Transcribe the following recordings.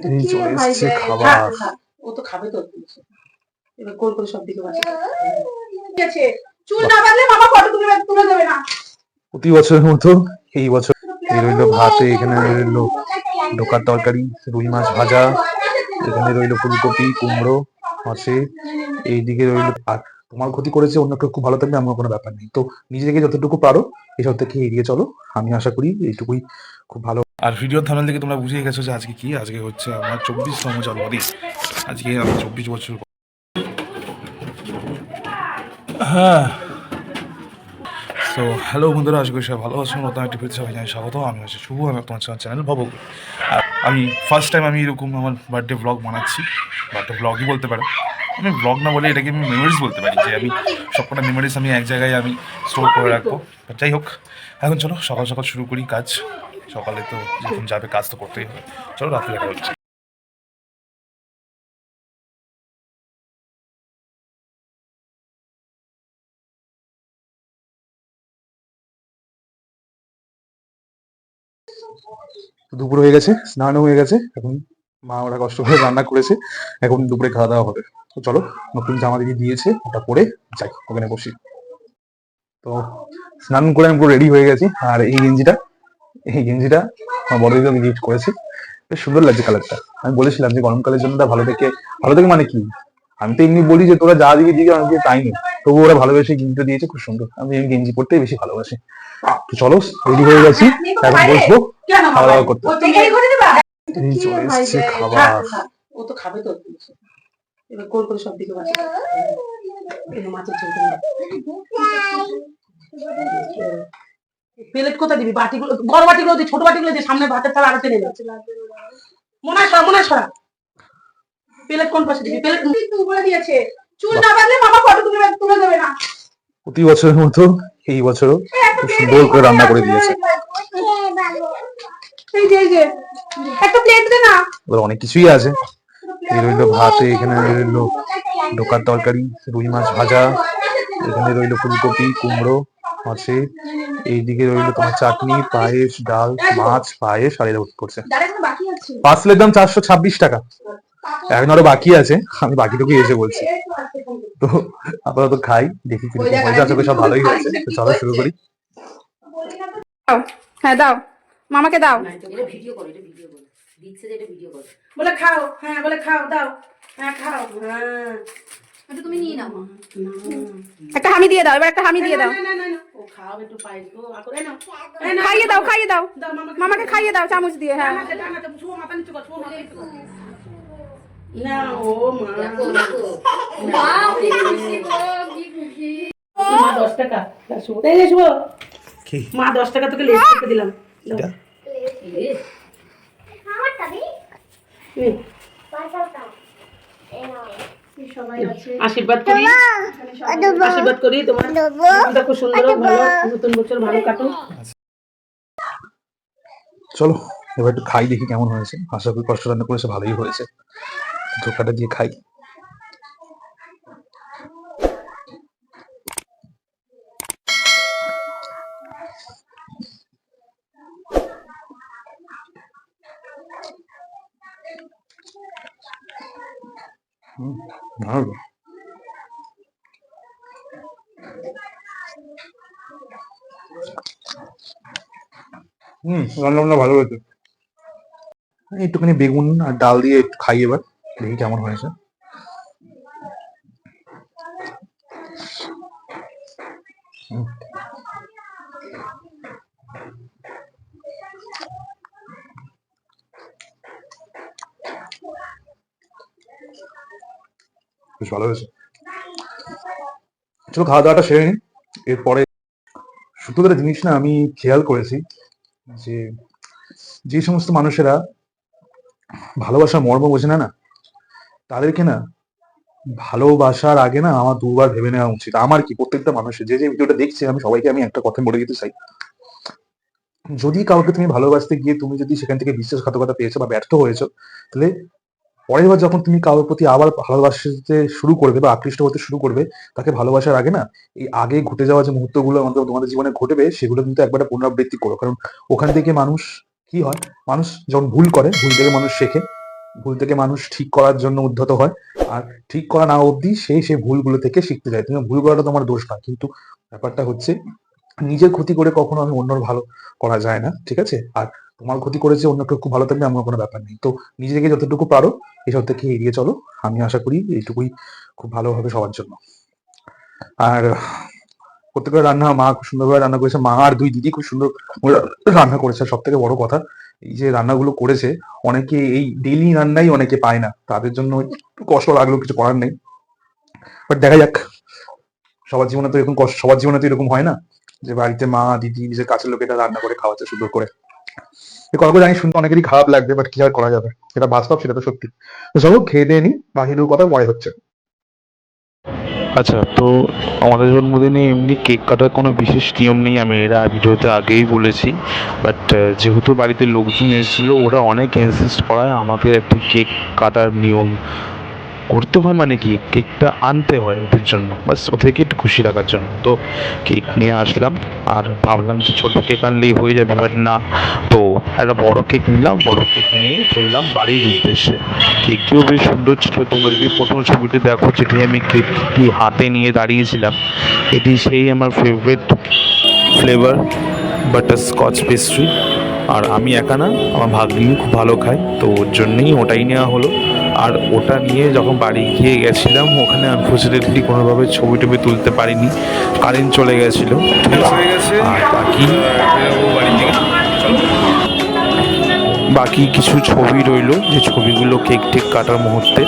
এই চলে এসছে খাবার। ও তো খাবে তো এবার গোল করে সব দিকে বাঁচে চুল না বাঁধলে মামা ফটো তুলে দেবে না। প্রতি বছরের মতো এই বছর এই রইলো ভাতে, এখানে রইলো ডোকার তরকারি, রুই মাছ ভাজা, এখানে রইলো ফুলকপি কুমড়ো আছে, এইদিকে রইলো। আর তোমার ক্ষতি করেছে অন্য কেউ খুব ভালো থাকবে আমার কোনো ব্যাপার নেই, তো নিজে থেকে যতটুকু পারো এসব থেকে এড়িয়ে চলো। আমি আশা করি এইটুকুই খুব ভালো। আর ভিডিওর থাম্বনেল থেকে তোমরা বুঝেই গেছো যে আজকে কি, আজকে হচ্ছে আমার 24তম জন্মদিন। আজকে আমি 24 বছর। হ্যাঁ, তো হ্যালো বন্ধুরা, আশা করি সবাই ভালো আছো। নতুন একটি ভিডিও সবাই জানাই স্বাগত। আমি হচ্ছে শুভ, আমি তোমার চ্যানেল ভবঘুর। আর আমি ফার্স্ট টাইম আমি এরকম আমার বার্থডে ব্লগ বানাচ্ছি। বার্থডে ব্লগই বলতে পারো, আমি ব্লগ না বলে এটাকে আমি মেমোরিজ বলতে পারি, যে আমি সবকটা মেমোরিজ আমি এক জায়গায় আমি স্টোর করে রাখবো। যাই হোক, এখন চলো সকাল সকাল শুরু করি কাজ। সকালে তো যখন যাবে কাজ তো করতেই হবে। চলো রাত্রে দেখা হচ্ছে। দুপুর হয়ে গেছে, স্নানও হয়ে গেছে, এখন মা ওরা কষ্ট করে রান্না করেছে, এখন দুপুরে খাওয়া দাওয়া হবে। তো চলো, নতুন জামা দিদি দিয়েছে ওটা পরে যাই ওখানে বসি। তো স্নান করে আমি পুরো রেডি হয়ে গেছি। আর এই গেঞ্জিটা আমার বড় দিদি গিফট করেছে, বেশ সুন্দর লাগছে কালারটা। আমি বলেছিলাম যে গরমকালের জন্য ভালো থেকে মানে কি, আমি তো এমনি বলি যে তোরা যা দিবি দিবি, আমি তাই নেই, তবু ওরা ভালোবেসে গেঞ্জিটা দিয়েছে, খুব সুন্দর। আমি এই গেঞ্জি পরতেই বেশি ভালোবাসি। তো চলো, রেডি হয়ে গেছি, এখন বসবো খাওয়া দাওয়া করতে। এই চলে এসছে খাবার। ও তো খাবে তো এবার গোল করে সব দিকে বাঁচে মাছের ঝোল। প্লেট কোথায় দিবি? বাটিগুলো, বড় বাটিগুলো দিয়ে, ছোট বাটিগুলো দিয়ে, সামনে ভাতের থালা আরতে নেবে। মনে হয় সরা। প্লেট কোন পাশে দিবি? প্লেট উপরে দিয়েছে। চুল না বাঁধলে মামা ফটো তুলে দেবে না। প্রতি বছরের মতো এই বছরও খুব সুন্দর করে রান্না করে দিয়েছে। এই যে একটা প্লেট দে না। অনেক কিছুই আছে। এই রইলো ভাতে, এখানে রইলো ডোকার তরকারি, রুই মাছ ভাজা, এখানে রইলো ফুলকপি কুমড়ো আছে, এইদিকে রইলো তোমার চাটনি, পায়েস, ডাল, মাছ, পায়েস, আর এটা করছে। পার্সেলের দাম 426 টাকা। এখন আরো বাকি আছে, আমি বাকিটুকু এসে বলছি। তো আপাতত খাই, দেখি কিরকম হয়েছে। আশা করি সব ভালোই হয়েছে। তো চলো শুরু করি। হ্যাঁ দাও, মামাকে দাও। বলে খাও, হ্যাঁ বলে খাও, দাও, হ্যাঁ খাও, হ্যাঁ তুমি নিয়ে নাও, একটা হামি দিয়ে দাও, এবার একটা হামি দিয়ে দাও। ও খাও একটু পায়েস গো, আকরে না খাইয়ে দাও মামাকে খাইয়ে দাও চামচ দিয়ে। হ্যাঁ মাথা নিচু কর, না ও মা 10 টাকা মা 10 টাকা তোকে লেস করে দিলাম। আশীর্বাদ করি তোমার খুব সুন্দর, ভালো নতুন বছর ভালো কাটুক। চলো এবার একটু খাই, দেখি কেমন হয়েছে। আশা করি কষ্ট রান্না করেছে, ভালোই হয়েছে। ধোকাটা দিয়ে খাই। ভালো রান্না ভালো হয়েছে। একটুখানি বেগুন আর ডাল দিয়ে একটু খাই, এবার দেখি কেমন হয়েছে। বেশ ভালো হয়েছে। চলো খাওয়া দাওয়াটা সেরে নিই, এরপরে শুধু একটা জিনিস না আমি খেয়াল করেছি, যে যে সমস্ত মানুষেরা ভালোবাসার মর্ম বোঝে না, তাদেরকে না ভালোবাসার আগে না আমার দুবার ভেবে নেওয়া উচিত। আমার কি, প্রত্যেকটা মানুষের, যে ভিডিওটা দেখছে, আমি সবাইকে আমি একটা কথা বলে দিতে চাই। যদি কাউকে তুমি ভালোবাসতে গিয়ে তুমি যদি সেখান থেকে বিশ্বাসঘাতকতা পেয়েছো বা ব্যর্থ হয়েছো, তাহলে পরের বার যখন তুমি কারোর প্রতি আবার ভালোবাসতে শুরু করবে বা আকৃষ্ট হতে শুরু করবে, তাকে ভালোবাসার আগে না এই আগে ঘটে যাওয়া যে মুহূর্তগুলো আমাদের তোমাদের জীবনে ঘটবে, সেগুলো কিন্তু একবার পুনরাবৃত্তি করো। কারণ ওখান থেকে মানুষ কি হয়, মানুষ যখন ভুল করে, ভুল থেকে মানুষ শেখে। ভুল থেকে মানুষ ঠিক করার জন্য উদ্ধত হয়, আর ঠিক করা না অবধি সে ভুলগুলো থেকে শিখতে যায়। তুমি ভুল করাটা তোমার দোষ না, কিন্তু ব্যাপারটা হচ্ছে নিজের ক্ষতি করে কখনো আমি অন্যর ভালো করা যায় না, ঠিক আছে? আর তোমার ক্ষতি করেছে অন্য কেউ খুব ভালো থাকবে এমন কোনো ব্যাপার নেই। তো নিজেকে যতটুকু পারো এসব থেকে এড়িয়ে চলো। আমি আশা করি এইটুকুই খুব ভালো হবে সবার জন্য। আর প্রত্যেকটা রান্না মা খুব সুন্দরভাবে রান্না করেছে, মা আর দুই দিদি খুব সুন্দর করে রান্না করেছে। সব থেকে বড় কথা, এই যে রান্নাগুলো করেছে, অনেকে এই ডেইলি রান্নাই অনেকে পায় না, তাদের জন্য একটু কষ্ট লাগলেও কিছু করার নেই। বাট দেখা যাক, সবার জীবনে তো এরকম হয় না যে বাড়িতে মা দিদি নিজের কাছের লোকেরা রান্না করে খাওয়াচ্ছে সুন্দর করে। এই কথাগুলো জানি শুনতে অনেকেরই খারাপ লাগবে, বাট কি আর করা যাবে, সেটা বাস্তব, সেটা তো সত্যি। তো চলো খেয়ে দিয়ে নি, বাকিটুকু কথা পরে হচ্ছে। আচ্ছা, তো আমাদের জন্মদিনে এমনি কেক কাটার কোনো বিশেষ নিয়ম নেই, আমি এরা ভিডিওতে আগেই বলেছি। বাট যেহেতু বাড়িতে লোকজন এসেছিলো, ওরা অনেক ইনসিস্ট করায় আমাকে একটি কেক কাটার নিয়ম করতে হয়, মানে কি কেকটা আনতে হয় ওদের জন্য, বাস ওদেরকে একটু খুশি রাখার জন্য। তো কেক নিয়ে আসলাম, আর ভাবলাম যে ছোটো কেক আনলেই হয়ে যাবে, বাট না। তো একটা বড় কেক নিলাম, বড় কেক নিয়ে চললাম বাড়ির উদ্দেশ্যে। কেকটিও বেশ সুন্দর ছিল, তোমরা যদি প্রথম ছবিটি দেখো যেটি আমি কেকটি হাতে নিয়ে দাঁড়িয়েছিলাম, এটি সেই আমার favourite flavour butterscotch pastry. আর আমি একা না, আমার ভাগ্নি খুব ভালো খায়, তো ওর জন্যই ওটাই নেওয়া হলো। আর ওটা নিয়ে যখন বাড়ি গিয়ে গেছিলাম, ওখানে আনফর্চুনেটলি কোনোভাবে ছবি টবি তুলতে পারিনি, কারেন্ট চলে গেছিলো। আর বাকি কিছু ছবি রইলো, যে ছবিগুলো কেক টেক কাটার মুহূর্তে।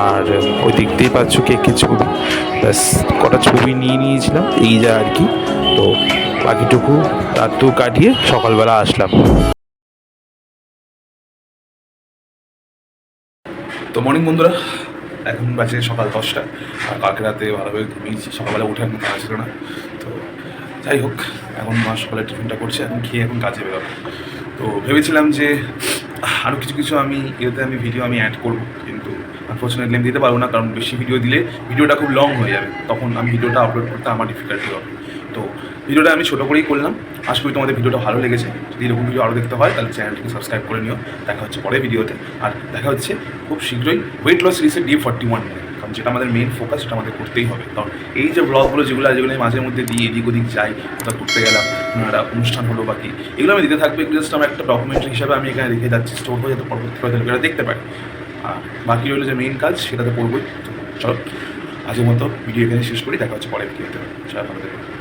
আর ওই দেখতেই পাচ্ছ কেকের ছবি, ব্যাস কটা ছবি নিয়ে নিয়েছিলাম, এই যা আর কি। তো বাকিটুকু রাতটুকু কাটিয়ে সকালবেলা আসলাম। তো মর্নিং বন্ধুরা, এখন বাজে সকাল 10টা। আর কালকে রাতে ভালোভাবে ঘুমিয়েছি, সকালবেলা উঠে এখন কাজ ছিল না। তো যাই হোক, এখন মা সকালে টিফিনটা করছে, এখন খেয়ে এখন কাজে বেরোবো। তো ভেবেছিলাম যে আরও কিছু আমি ভিডিও অ্যাড করবো, কিন্তু আনফর্চুনেটলি আমি দিতে পারবো না, কারণ বেশি ভিডিও দিলে ভিডিওটা খুব লং হয়ে যাবে, তখন আমি ভিডিওটা আপলোড করতে আমার ডিফিকাল্টি হবে। তো ভিডিওটা আমি ছোটো করেই করলাম। আশা করি তোমাদের ভিডিওটা ভালো লেগেছে। যদি এরকম ভিডিও আরও দেখতে হয় তাহলে চ্যানেলটিকে সাবস্ক্রাইব করে নিও। দেখা হচ্ছে পরের ভিডিওতে, আর দেখা হচ্ছে খুব শীঘ্রই ওয়েট লস সিরিজের ডে 41 নিয়ে, কারণ যেটা আমাদের মেন ফোকাস, সেটা আমাদের করতেই হবে। কারণ এই যে ব্লগগুলো যেগুলো মাঝে মধ্যে দিয়ে এদিক ওদিক যাই, কোথাও ঘুরতে গেলাম, একটা অনুষ্ঠান হলো, বাকি এগুলো আমি দিতে থাকবে। এগুলো জাস্ট আমার একটা ডকুমেন্টারি হিসাবে আমি এখানে রেখে যাচ্ছি, স্টোর হয়ে, যাতে পরবর্তীকালে লোকেরা দেখতে পারে। আর বাকি রইলো যে মেইন কাজ, সেটা তো করবোই। চলো আজকের মতো ভিডিও এখানে শেষ করি, দেখা হচ্ছে পরের ভিডিওতে। সবাই ভালো থাকবে।